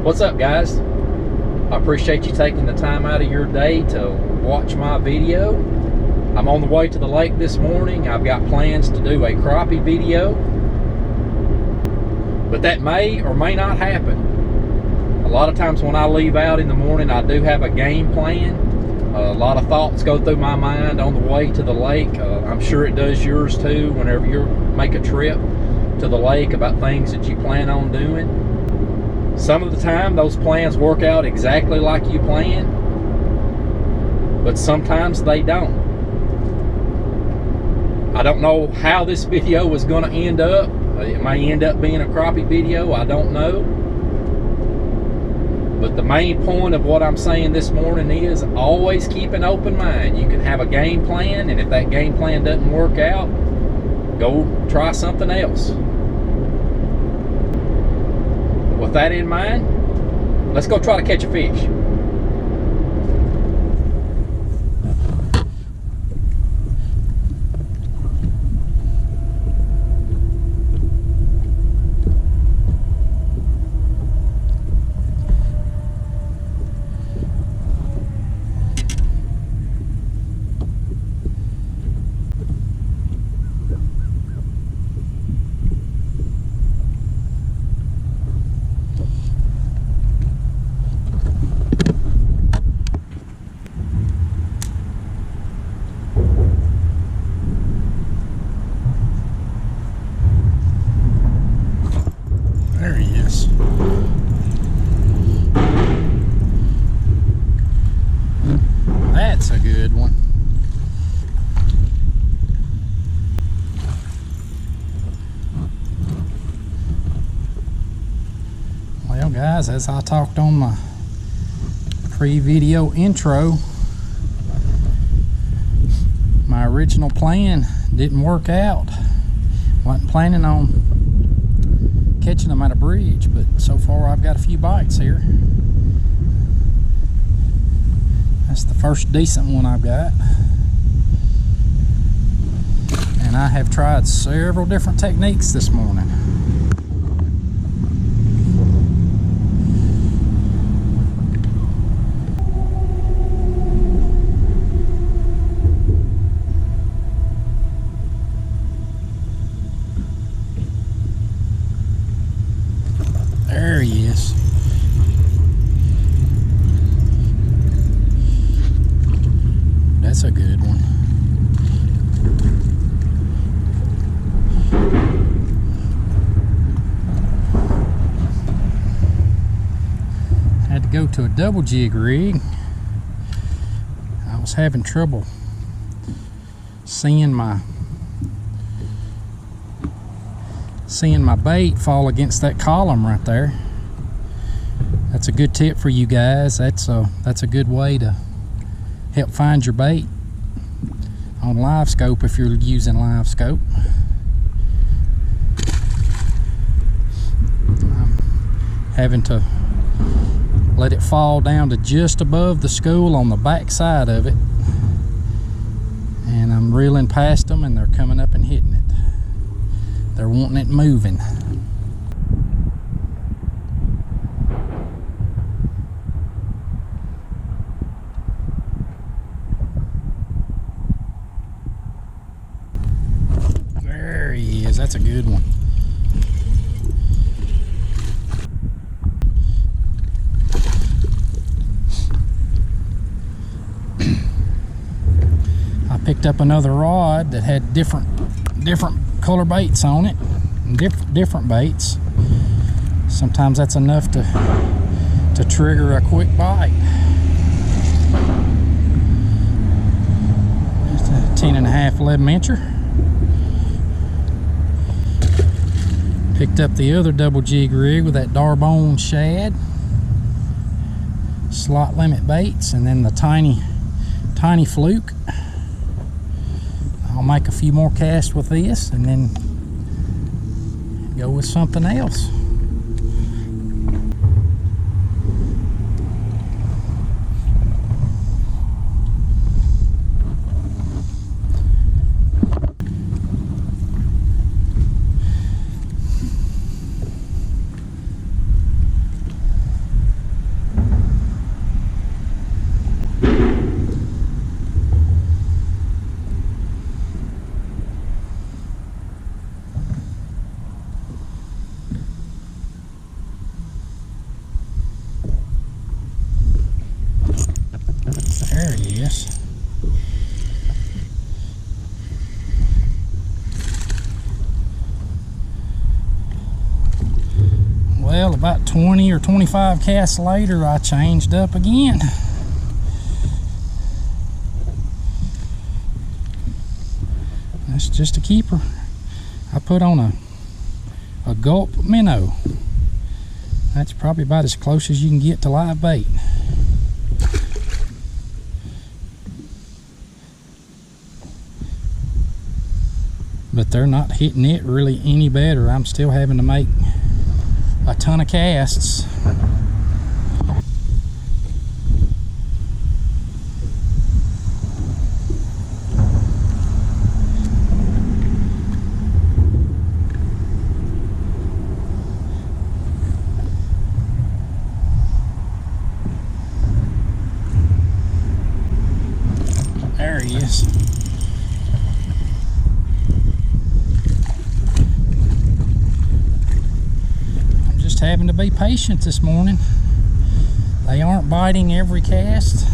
What's up, guys? I appreciate you taking the time out of your day to watch my video. I'm on the way to the lake this morning. I've got plans to do a crappie video, but that may or may not happen. A lot of times when I leave out in the morning, I do have a game plan. A lot of thoughts go through my mind on the way to the lake. I'm sure it does yours too whenever you make a trip to the lake about things that you plan on doing. Some of the time those plans work out exactly like you planned, but sometimes they don't. I don't know how this video is going to end up. It may end up being a crappie video, I don't know. But the main point of what I'm saying this morning is always keep an open mind. You can have a game plan, and if that game plan doesn't work out, go try something else. With that in mind, let's go try to catch a fish. There he is. That's a good one. Well, guys, as I talked on my pre-video intro, my original plan didn't work out. Wasn't planning on catching them at a bridge, but so far I've got a few bites here. That's the first decent one I've got, and I have tried several different techniques this morning. There he is. That's a good one. Had to go to a double jig rig. I was having trouble seeing my bait fall against that column right there. That's a good tip for you guys. That's a good way to help find your bait on live scope if you're using live scope. I'm having to let it fall down to just above the school on the back side of it, and I'm reeling past them and they're coming up and hitting it. They're wanting it moving. There he is. That's a good one. I picked up another rod that had different color baits on it, different baits. Sometimes that's enough to trigger a quick bite. Just a 10.5, 11 incher. Picked up the other double jig rig with that Darbonne shad, slot limit baits, and then the tiny fluke. I'll make a few more casts with this and then go with something else. is. Well, about 20 or 25 casts later, I changed up again. That's just a keeper. I put on a gulp minnow. That's probably about as close as you can get to live bait. But they're not hitting it really any better. I'm still having to make a ton of casts. There he is. Having to be patient this morning. They aren't biting every cast.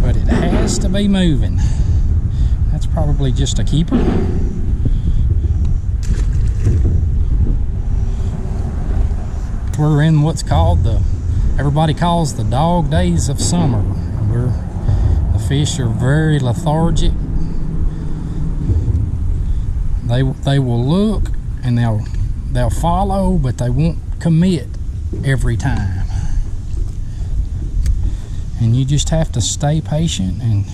But it has to be moving. That's probably just a keeper. We're in what's called everybody calls the dog days of summer, where the fish are very lethargic. They will look and they'll follow, but they won't commit every time. And you just have to stay patient and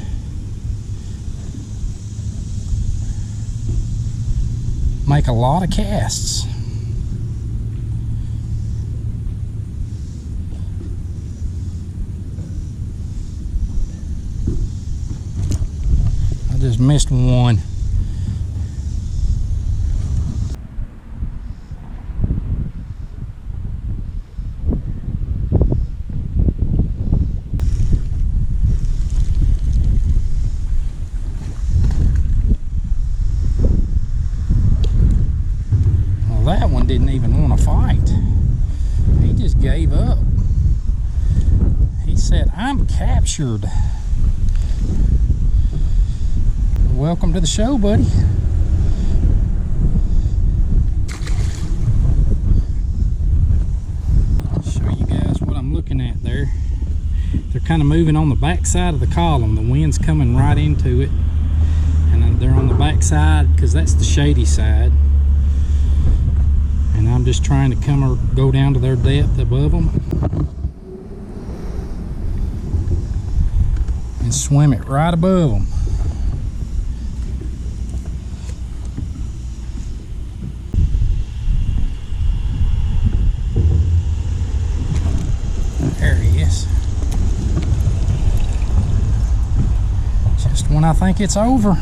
make a lot of casts. I just missed one. That one didn't even want to fight. He just gave up. He said, "I'm captured." Welcome to the show, buddy. I'll show you guys what I'm looking at there. They're kind of moving on the back side of the column. The wind's coming right into it. And they're on the back side because that's the shady side. And I'm just trying to go down to their depth above them and swim it right above them. There he is. Just when I think it's over.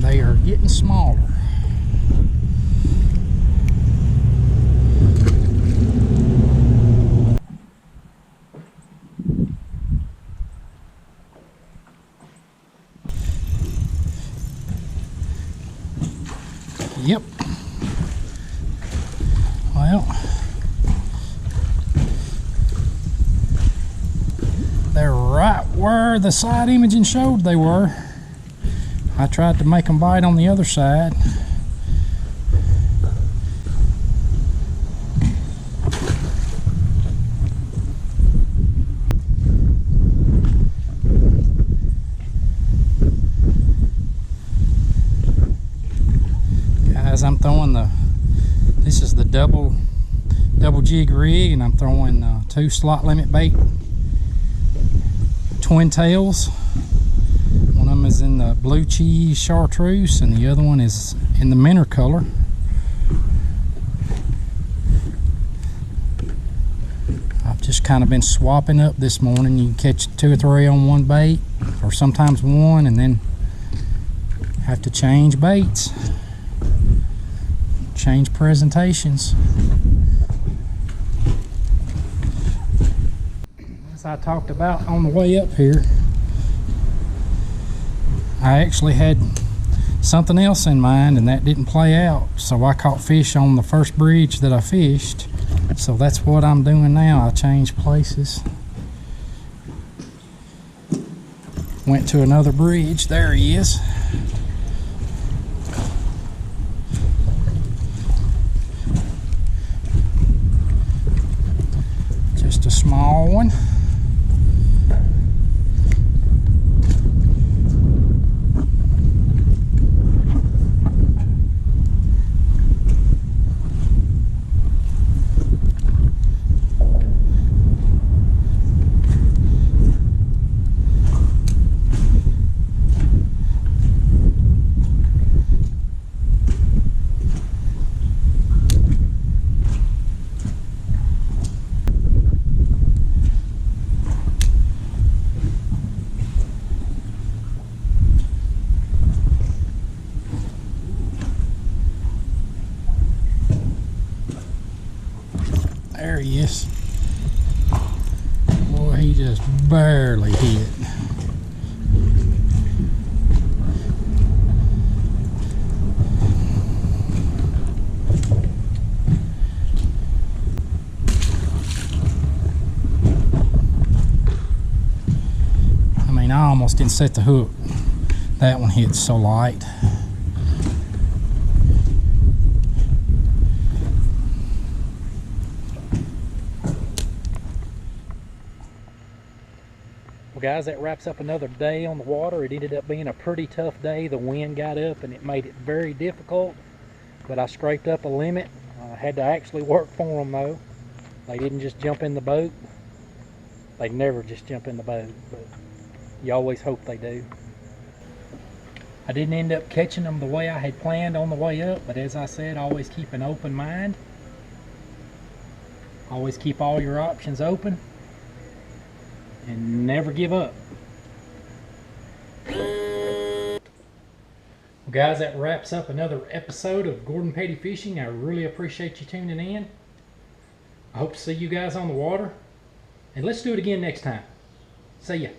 They are getting smaller. Yep. Well, they're right where the side imaging showed they were. I tried to make them bite on the other side. Guys, I'm throwing this is the double jig rig, and I'm throwing 2 slot limit bait twin tails. One of them is in the blue cheese chartreuse and the other one is in the minter color. I've just kind of been swapping up this morning. You can catch 2 or 3 on one bait, or sometimes one, and then have to change baits, change presentations. As I talked about on the way up here, I actually had something else in mind, and that didn't play out. So I caught fish on the first bridge that I fished. So that's what I'm doing now. I changed places. Went to another bridge. There he is. Just a small one. There he is. Boy, he just barely hit. I mean, I almost didn't set the hook. That one hit so light. Guys, that wraps up another day on the water. It ended up being a pretty tough day. The wind got up and it made it very difficult, but I scraped up a limit. I had to actually work for them though. They didn't just jump in the boat. They never just jump in the boat, but you always hope they do. I didn't end up catching them the way I had planned on the way up, but as I said, always keep an open mind. Always keep all your options open. And never give up. Well, guys, that wraps up another episode of Gordon Pettie Fishing. I really appreciate you tuning in. I hope to see you guys on the water. And let's do it again next time. See ya.